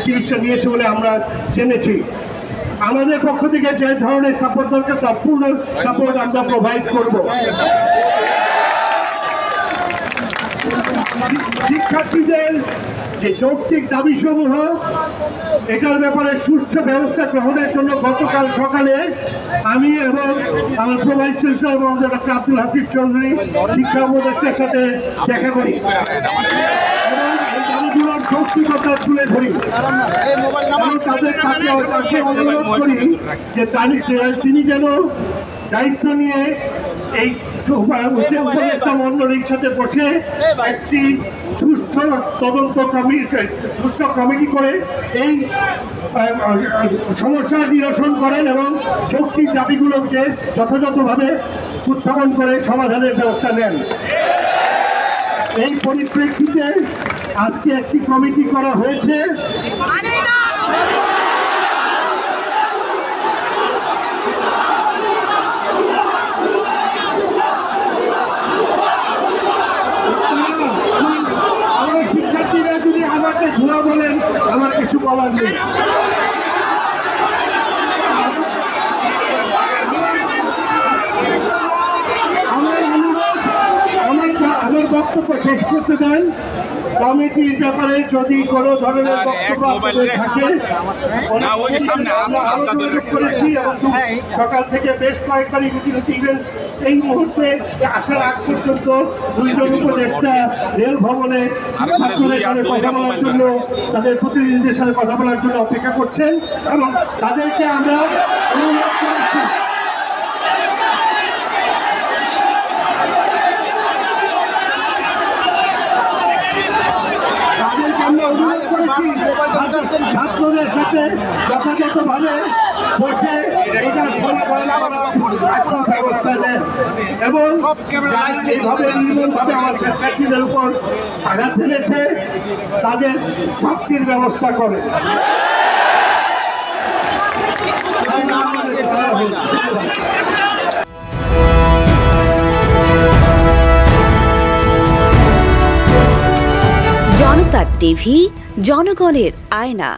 চিকিৎসা নিয়েছে বলে আমরা জেনেছি। আমাদের পক্ষ থেকে যে ধরনের সাপোর্ট দরকার তার পূর্ণ সাপোর্ট আমরা প্রোভাইড করব। শিক্ষার্থীদের যে যৌক্তিক দাবিসমূহ এটার ব্যাপারে সুষ্ঠু ব্যবস্থা গ্রহণের জন্য গতকাল সকালে আমি এবং আমার প্রোভাইস চ্যান্সেলর এবং ডক্টর আব্দুল হাফিজ চৌধুরী শিক্ষা উপদেষ্টার সাথে দেখা করি এবং এই দাবিগুলোর যৌক্তিকতা তুলে ধরি এবং তাদের কাছে অনুরোধ করি যে তিনি যেন দায়িত্ব নিয়ে এই উপদেষ্টা মন্ডলীর সাথে বসে একটি সুস্থ তদন্ত কমিটি করে এই সমস্যা নিরসন করেন এবং যৌক্তিক দাবিগুলোকে যথাযথভাবে উত্থাপন করে সমাধানের ব্যবস্থা নেন। এই পরিপ্রেক্ষিতে আজকে একটি কমিটি করা হয়েছে। শিক্ষার্থীরা যদি আমাকে ধোয়া বলেন আমার কিছু বলার নেই। আমার বক্তব্য শেষ করতে দেন। কমিটির ব্যাপারে যদি কোনো ধরনের বক্তব্য থাকে করেছি এবং সকাল থেকে বেশ কয়েকবারই ইভেন্ট এই মুহূর্তে আসার আগ পর্যন্ত দুইজন উপদেষ্টা রেল ভবনে ছাত্রদের সাথে কথা বলার জন্য তাদের প্রতিনিধিদের সাথে কথা বলার জন্য অপেক্ষা করছেন এবং তাদেরকে আমরা অনুরোধ করেছি ছাত্রদের সাথে যথাযথভাবে বসে এটার ব্যবস্থা নেন এবং এইভাবে নির্মূলভাবে আমার শিক্ষার্থীদের উপর আঘাত ফেলেছে তাদের শাস্তির ব্যবস্থা করে। জনতা টিভি, জনগণের আয়না।